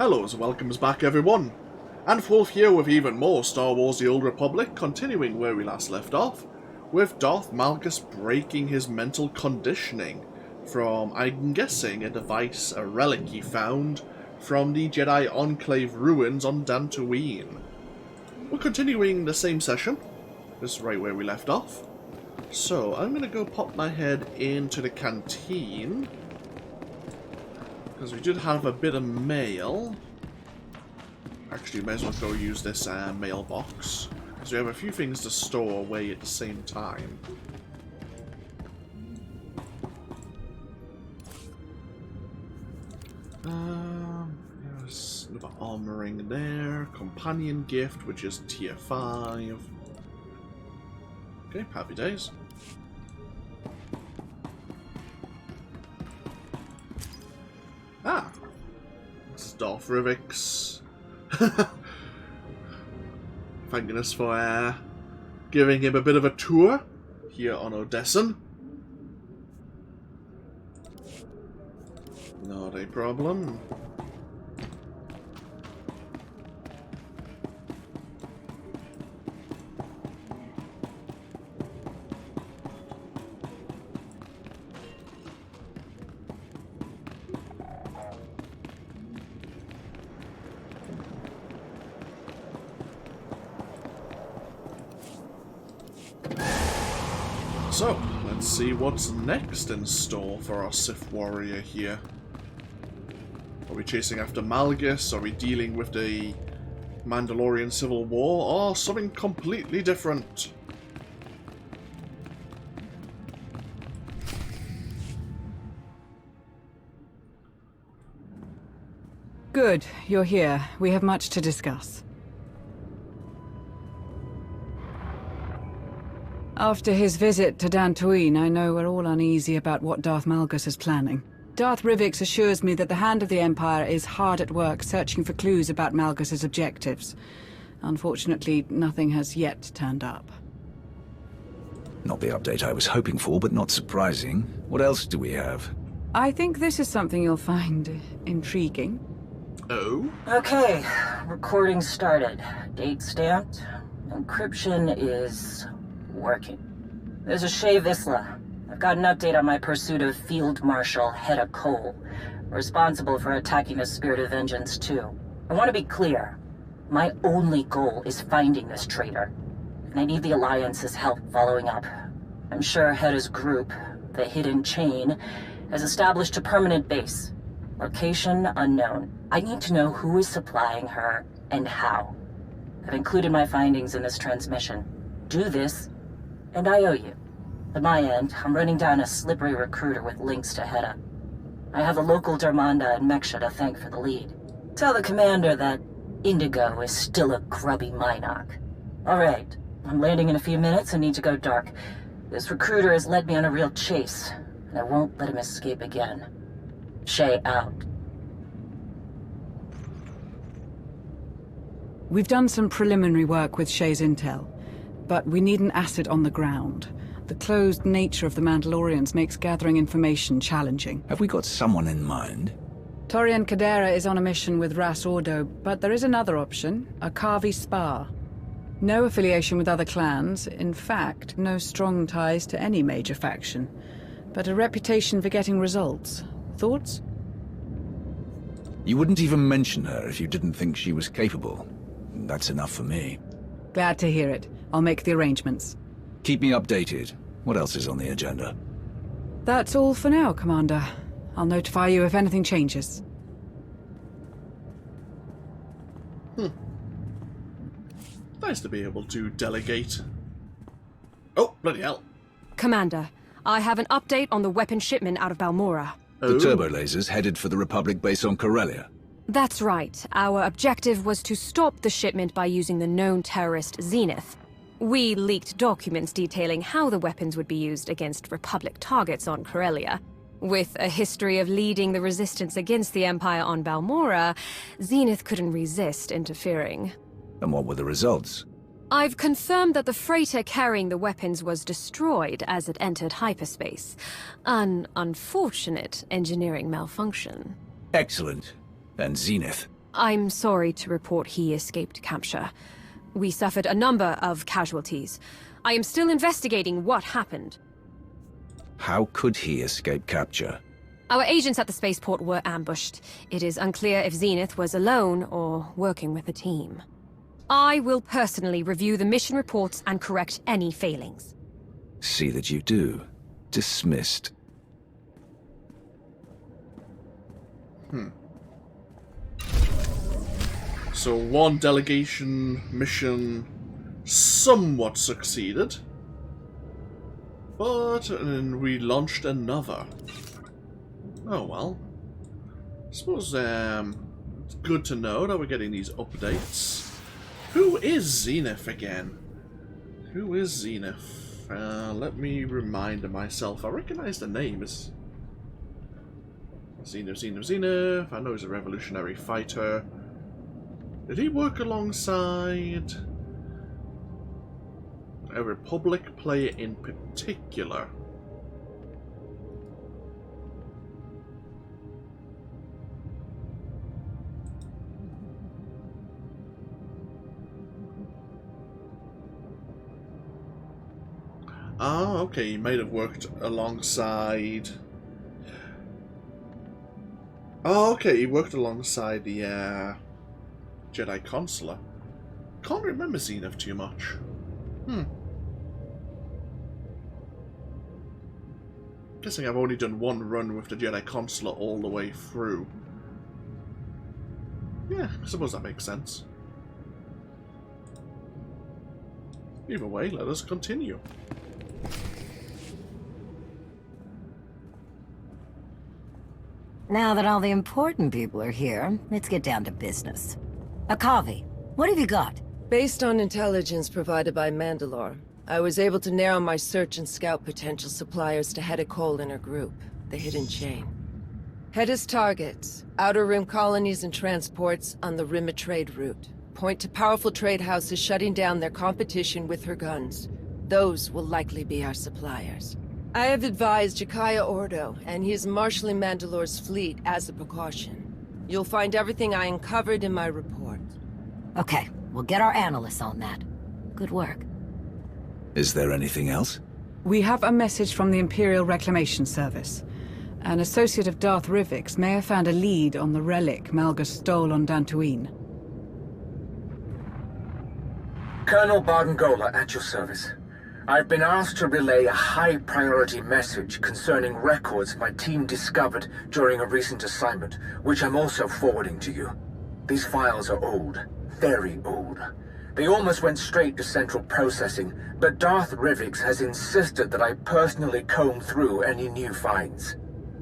Hello and welcomes back everyone, and Wolf here with even more Star Wars The Old Republic, continuing where we last left off, with Darth Malgus breaking his mental conditioning from, I'm guessing, a device, a relic he found from the Jedi Enclave ruins on Dantooine. We're continuing the same session, this is right where we left off, so I'm going to go pop my head into the canteen. Because we did have a bit of mail. Actually, may as well go use this mailbox. Because we have a few things to store away at the same time. There's another armoring there. Companion gift, which is tier 5. Okay, happy days. Ah! It's Darth Rivik's. Thanking us for giving him a bit of a tour here on Odessen. Not a problem. So, let's see what's next in store for our Sith warrior here. Are we chasing after Malgus? Are we dealing with the Mandalorian Civil War? Or something completely different? Good, you're here. We have much to discuss. After his visit to Dantooine, I know we're all uneasy about what Darth Malgus is planning. Darth Rivik assures me that the Hand of the Empire is hard at work searching for clues about Malgus's objectives. Unfortunately, nothing has yet turned up. Not the update I was hoping for, but not surprising. What else do we have? I think this is something you'll find intriguing. Oh? Okay, recording started. Date stamped. Encryption is working. There's a Shay Vizsla. I've got an update on my pursuit of Field Marshal Hedda Cole, responsible for attacking the Spirit of Vengeance too. I want to be clear. My only goal is finding this traitor, and I need the Alliance's help following up. I'm sure Hedda's group, the Hidden Chain, has established a permanent base. Location unknown. I need to know who is supplying her and how. I've included my findings in this transmission. Do this, and I owe you. At my end, I'm running down a slippery recruiter with links to Hedda. I have the local Darmanda and Meksha to thank for the lead. Tell the commander that Indigo is still a grubby Minok. Alright, I'm landing in a few minutes and need to go dark. This recruiter has led me on a real chase, and I won't let him escape again. Shay out. We've done some preliminary work with Shay's intel, but we need an asset on the ground. The closed nature of the Mandalorians makes gathering information challenging. Have we got someone in mind? Torian Kadera is on a mission with Ras Ordo, but there is another option, a Kavi Spar. No affiliation with other clans, in fact, no strong ties to any major faction, but a reputation for getting results. Thoughts? You wouldn't even mention her if you didn't think she was capable. That's enough for me. Glad to hear it. I'll make the arrangements. Keep me updated. What else is on the agenda? That's all for now, Commander. I'll notify you if anything changes. Nice to be able to delegate. Oh, bloody hell. Commander, I have an update on the weapon shipment out of Balmora. Oh. The turbo lasers headed for the Republic base on Corellia. That's right. Our objective was to stop the shipment by using the known terrorist Zenith. We leaked documents detailing how the weapons would be used against Republic targets on Corellia. With a history of leading the resistance against the Empire on Balmora, Zenith couldn't resist interfering. And what were the results? I've confirmed that the freighter carrying the weapons was destroyed as it entered hyperspace. An unfortunate engineering malfunction. Excellent. And Zenith. I'm sorry to report he escaped capture. We suffered a number of casualties. I am still investigating what happened. How could he escape capture? Our agents at the spaceport were ambushed. It is unclear if Zenith was alone or working with a team. I will personally review the mission reports and correct any failings. See that you do. Dismissed. So one delegation mission somewhat succeeded. But then we launched another. Oh well. I suppose it's good to know that we're getting these updates. Who is Zenith again? Who is Zenith? Let me remind myself. I recognize the name. It's Zenith. I know he's a revolutionary fighter. Did he work alongside a Republic player in particular? Ah, okay, he might have worked alongside... Oh, okay, he worked alongside the Jedi Consular. Can't remember Zenith too much. Guessing I've only done one run with the Jedi Consular all the way through. Yeah, I suppose that makes sense. Either way, let us continue. Now that all the important people are here, let's get down to business. Akavi, what have you got? Based on intelligence provided by Mandalore, I was able to narrow my search and scout potential suppliers to Hedda Cole and her group, the Hidden Chain. Hedda's targets, Outer Rim colonies and transports on the Rim of Trade route, point to powerful trade houses shutting down their competition with her guns. Those will likely be our suppliers. I have advised Jakaya Ordo, and he is marshalling Mandalore's fleet as a precaution. You'll find everything I uncovered in my report. Okay, we'll get our analysts on that. Good work. Is there anything else? We have a message from the Imperial Reclamation Service. An associate of Darth Rivik's may have found a lead on the relic Malgus stole on Dantooine. Colonel Bardengola at your service. I've been asked to relay a high-priority message concerning records my team discovered during a recent assignment, which I'm also forwarding to you. These files are old, very old. They almost went straight to central processing, but Darth Rivix has insisted that I personally comb through any new finds.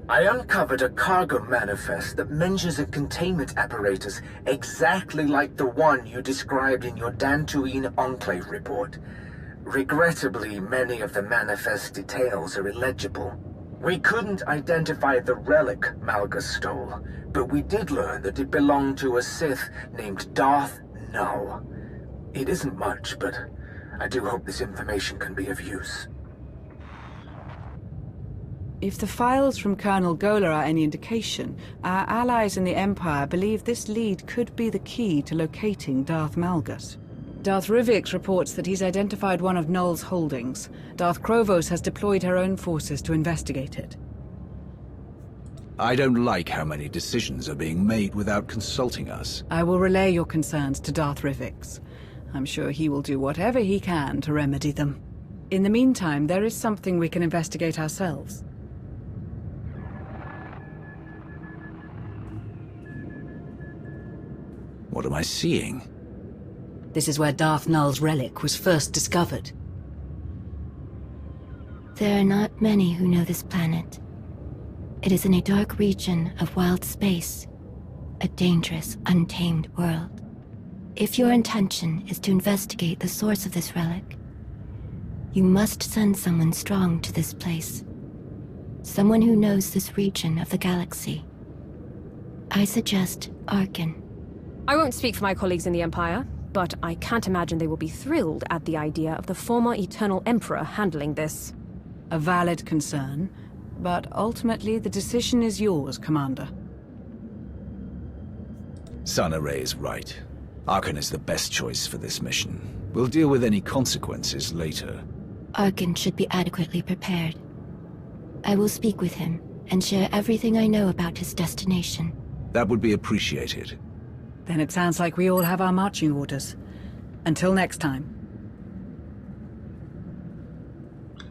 I uncovered a cargo manifest that mentions a containment apparatus exactly like the one you described in your Dantooine Enclave report. Regrettably, many of the manifest details are illegible. We couldn't identify the relic Malgus stole, but we did learn that it belonged to a Sith named Darth Null. It isn't much, but I do hope this information can be of use. If the files from Colonel Gola are any indication, our allies in the Empire believe this lead could be the key to locating Darth Malgus. Darth Rivix reports that he's identified one of Null's holdings. Darth Krovos has deployed her own forces to investigate it. I don't like how many decisions are being made without consulting us. I will relay your concerns to Darth Rivix. I'm sure he will do whatever he can to remedy them. In the meantime, there is something we can investigate ourselves. What am I seeing? This is where Darth Null's relic was first discovered. There are not many who know this planet. It is in a dark region of wild space, a dangerous, untamed world. If your intention is to investigate the source of this relic, you must send someone strong to this place. Someone who knows this region of the galaxy. I suggest Arkin. I won't speak for my colleagues in the Empire, but I can't imagine they will be thrilled at the idea of the former Eternal Emperor handling this. A valid concern, but ultimately the decision is yours, Commander. Sana Ray is right. Arkan is the best choice for this mission. We'll deal with any consequences later. Arkan should be adequately prepared. I will speak with him and share everything I know about his destination. That would be appreciated. Then it sounds like we all have our marching orders. Until next time.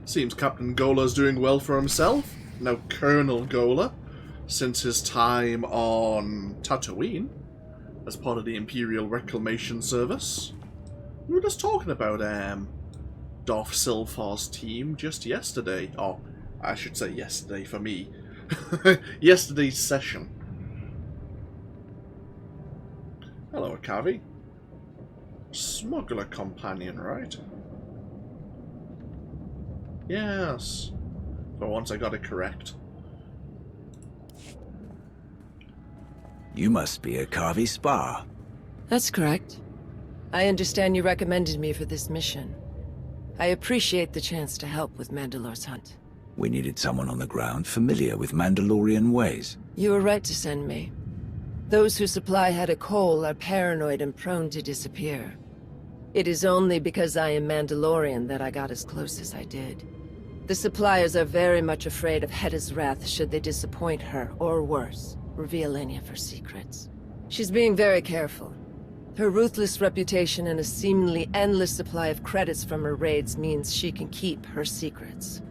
Seems Captain Gola's doing well for himself. Now Colonel Gola, since his time on Tatooine, as part of the Imperial Reclamation Service. We were just talking about Darth Silfar's team just yesterday. Oh, I should say yesterday for me. Yesterday's session. Hello, Akavi. Smuggler companion, right? Yes. For once I got it correct. You must be a Kavi Spa. That's correct. I understand you recommended me for this mission. I appreciate the chance to help with Mandalore's hunt. We needed someone on the ground familiar with Mandalorian ways. You were right to send me. Those who supply Heta Cole are paranoid and prone to disappear. It is only because I am Mandalorian that I got as close as I did. The suppliers are very much afraid of Heta's wrath should they disappoint her, or worse, reveal any of her secrets. She's being very careful. Her ruthless reputation and a seemingly endless supply of credits from her raids means she can keep her secrets.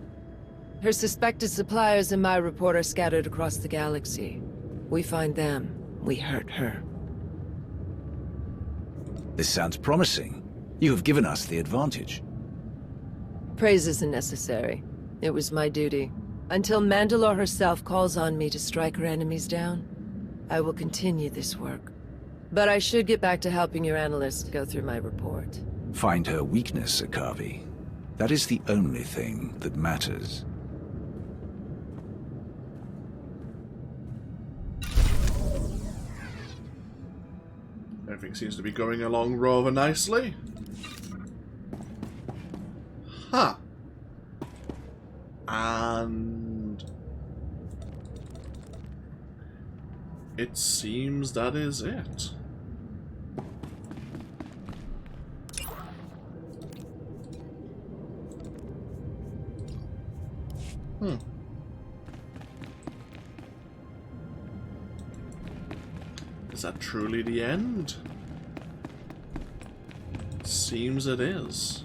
Her suspected suppliers in my report are scattered across the galaxy. We find them, we hurt her. This sounds promising. You have given us the advantage. Praise isn't necessary. It was my duty. Until Mandalore herself calls on me to strike her enemies down, I will continue this work. But I should get back to helping your analysts go through my report. Find her weakness, Akavi. That is the only thing that matters. Everything seems to be going along rather nicely. Huh. And it seems that is it. Is that truly the end? Seems it is.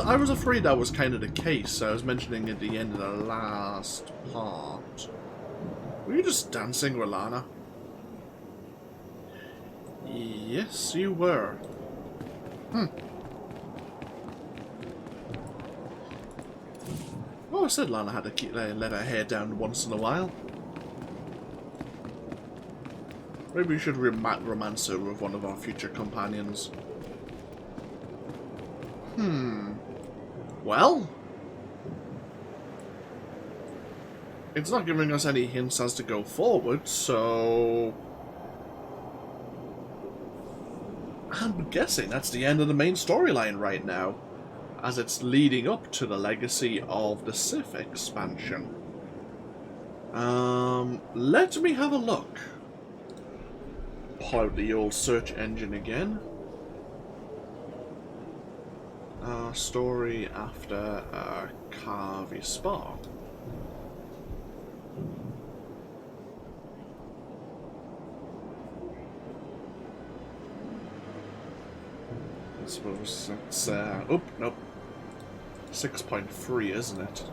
I was afraid that was kind of the case. I was mentioning at the end of the last part. Were you just dancing with Lana? Yes, you were. Oh, I said Lana had to let her hair down once in a while. Maybe we should romance her with one of our future companions. Well, it's not giving us any hints as to go forward, so I'm guessing that's the end of the main storyline right now, as it's leading up to the legacy of the Sith expansion. Let me have a look. Pull out the old search engine again. Story after Kavi Spa. I suppose that's oh nope, 6.3, isn't it?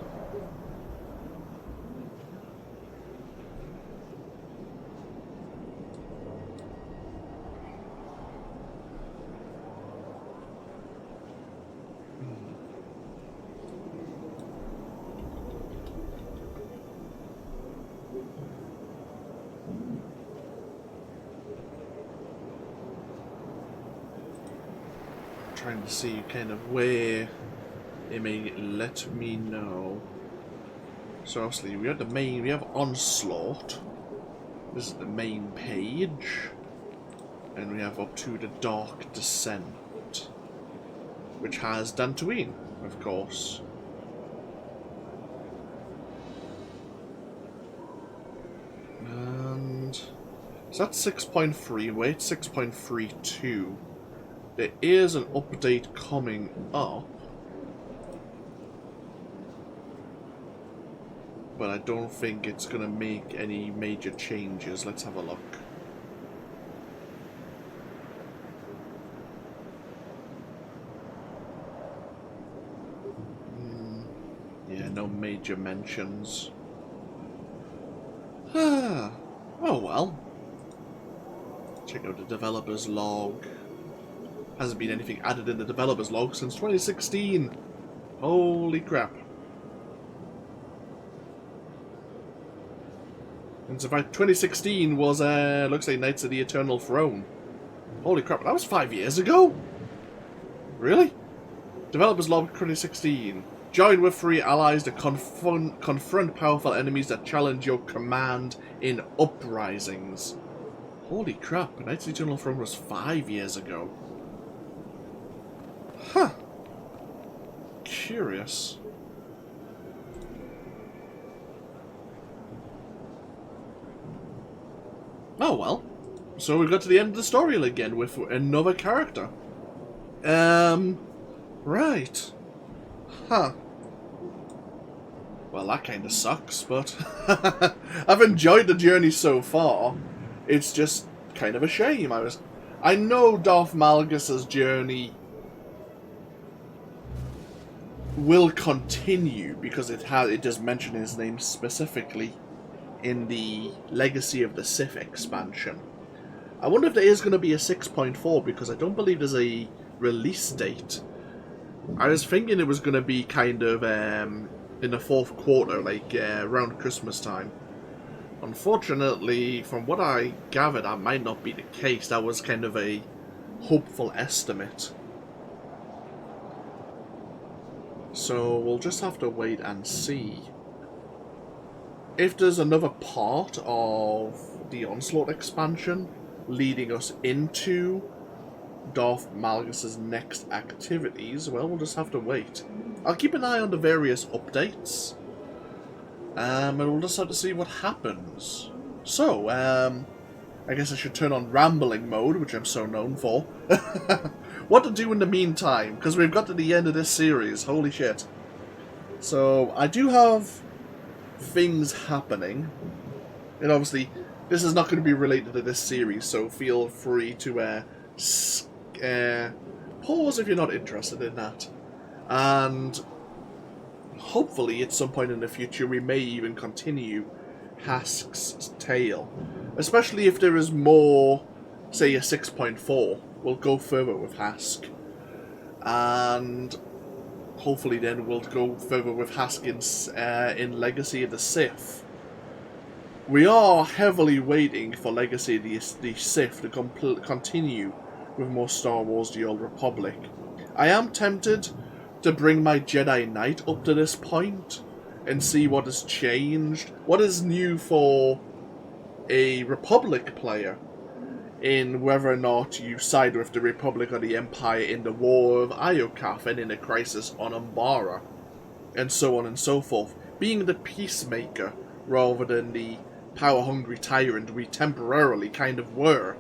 Trying to see kind of where they may let me know. So obviously we have Onslaught. This is the main page. And we have up to the Dark Descent, which has Dantooine, of course. And so that's 6.3, wait, 6.32. There is an update coming up, but I don't think it's going to make any major changes. Let's have a look. Yeah, no major mentions. Oh well. Check out the developer's log. Hasn't been anything added in the developer's log since 2016. Holy crap. And in fact, 2016 was, looks like Knights of the Eternal Throne. Holy crap, that was 5 years ago? Really? Developer's log 2016. Join with 3 allies to confront powerful enemies that challenge your command in uprisings. Holy crap, Knights of the Eternal Throne was 5 years ago. Huh. Curious. Oh well. So we got to the end of the story again with another character. Right. Huh. Well, that kind of sucks, but I've enjoyed the journey so far. It's just kind of a shame. I know Darth Malgus's journey will continue because it does mention his name specifically in the Legacy of the Sith expansion. I wonder if there is going to be a 6.4 because I don't believe there's a release date. I was thinking it was going to be kind of in the 4th quarter, like around Christmas time. Unfortunately, from what I gathered, that might not be the case. That was kind of a hopeful estimate. So we'll just have to wait and see. If there's another part of the Onslaught expansion leading us into Darth Malgus's next activities, well, we'll just have to wait. I'll keep an eye on the various updates, and we'll just have to see what happens. So, I guess I should turn on rambling mode, which I'm so known for. What to do in the meantime, because we've got to the end of this series, holy shit. So, I do have things happening, and obviously, this is not going to be related to this series, so feel free to pause if you're not interested in that. And hopefully at some point in the future we may even continue Hask's tale. Especially if there is more, say a 6.4, we'll go further with Hask. And hopefully then we'll go further with Hask in Legacy of the Sith. We are heavily waiting for Legacy of the Sith to continue with more Star Wars The Old Republic. I am tempted to bring my Jedi Knight up to this point and see what has changed, what is new for a Republic player in whether or not you side with the Republic or the Empire in the War of Iokath and in the Crisis on Umbara, and so on and so forth, being the peacemaker rather than the power-hungry tyrant we temporarily kind of were.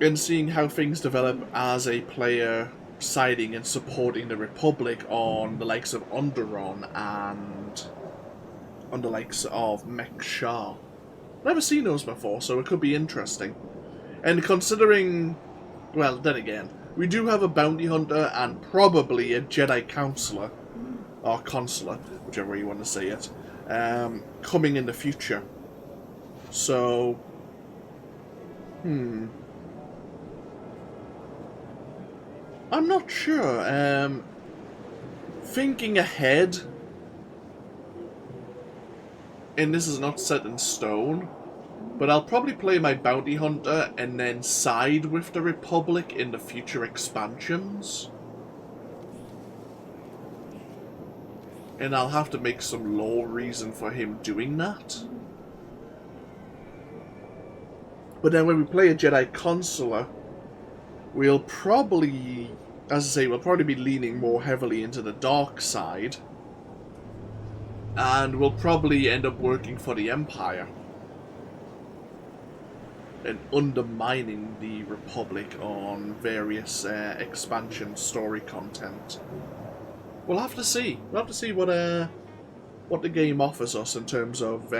And seeing how things develop as a player siding and supporting the Republic on the likes of Onderon and on the likes of Mek Shah. Never seen those before, so it could be interesting. And considering, well, then again, we do have a bounty hunter and probably a Jedi counselor, or consular, whichever way you want to say it, coming in the future. So, I'm not sure. Thinking ahead, and this is not set in stone, but I'll probably play my bounty hunter and then side with the Republic in the future expansions. And I'll have to make some lore reason for him doing that. But then when we play a Jedi Consular, we'll probably, as I say, we'll probably be leaning more heavily into the dark side. And we'll probably end up working for the Empire. And undermining the Republic on various expansion story content. We'll have to see. We'll have to see what the game offers us in terms of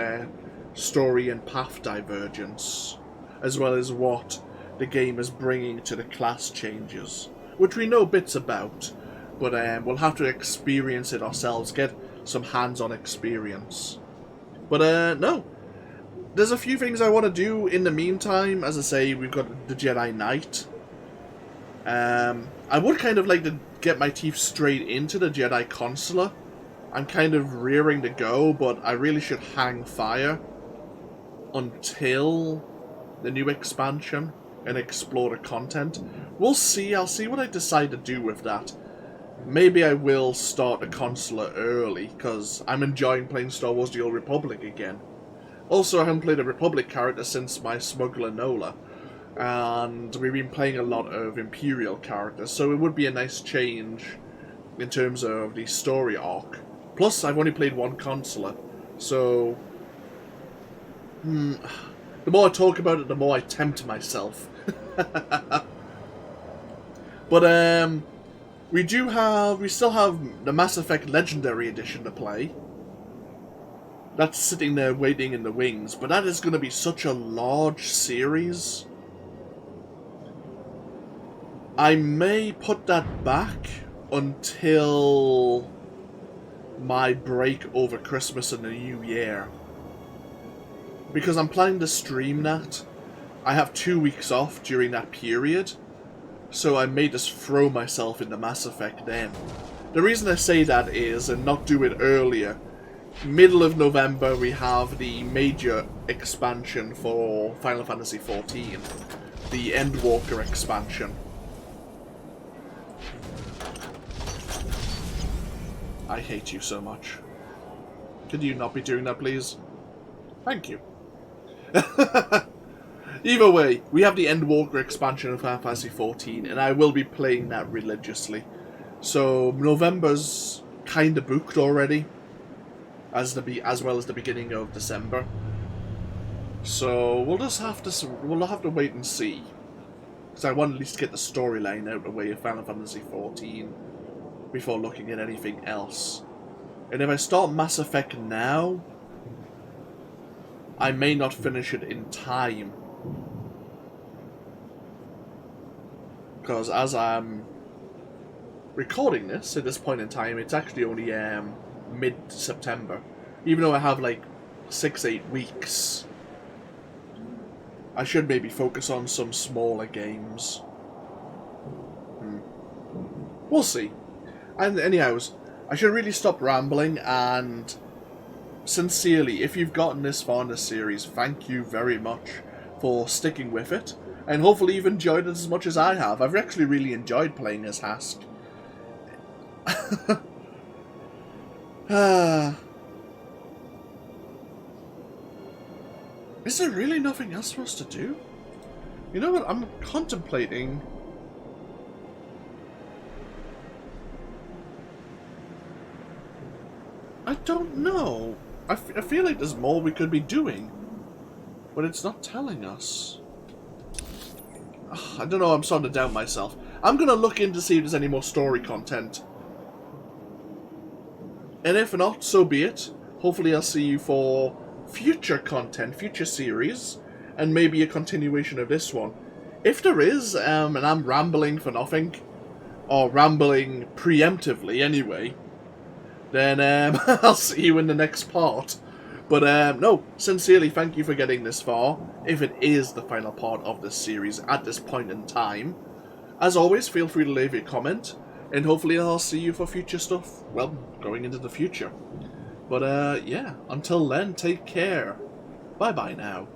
story and path divergence, as well as what the game is bringing to the class changes, which we know bits about, but we'll have to experience it ourselves, get some hands-on experience. But no, there's a few things I want to do in the meantime. As I say, we've got the Jedi Knight. I would kind of like to get my teeth straight into the Jedi Consular. I'm kind of rearing to go, but I really should hang fire until the new expansion and explore the content. We'll see. I'll see what I decide to do with that. Maybe I will start the Consular early, because I'm enjoying playing Star Wars The Old Republic again. Also, I haven't played a Republic character since my Smuggler Nola, and we've been playing a lot of Imperial characters, so it would be a nice change in terms of the story arc. Plus, I've only played one Consular, so the more I talk about it, the more I tempt myself. But we still have the Mass Effect Legendary Edition to play. That's sitting there waiting in the wings, but that is going to be such a large series. I may put that back until my break over Christmas and the New Year, because I'm planning to stream that. I have 2 weeks off during that period, so I may just throw myself into Mass Effect then. The reason I say that is, and not do it earlier, middle of November we have the major expansion for Final Fantasy XIV, the Endwalker expansion. I hate you so much. Could you not be doing that, please? Thank you. Either way, we have the Endwalker expansion of Final Fantasy XIV, and I will be playing that religiously. So November's kind of booked already, as well as the beginning of December. So we'll have to wait and see, because I want to at least get the storyline out of the way of Final Fantasy XIV before looking at anything else. And if I start Mass Effect now, I may not finish it in time, because as I'm recording this at this point in time, it's actually only mid-September. Even though I have like 6-8 weeks, I should maybe focus on some smaller games. We'll see. And anyhows, I should really stop rambling, and sincerely, if you've gotten this far in the series, thank you very much for sticking with it, and hopefully you've enjoyed it as much as I have. I've actually really enjoyed playing as Hask. Is there really nothing else for us to do? You know what, I'm contemplating... I don't know. I feel like there's more we could be doing, but it's not telling us. Ugh, I don't know, I'm starting to doubt myself. I'm going to look in to see if there's any more story content. And if not, so be it. Hopefully I'll see you for future content, future series, and maybe a continuation of this one. If there is, and I'm rambling for nothing, or rambling preemptively anyway, then I'll see you in the next part. But no, sincerely thank you for getting this far, if it is the final part of this series at this point in time. As always, feel free to leave a comment, and hopefully I'll see you for future stuff, well, going into the future. But yeah, until then, take care. Bye-bye now.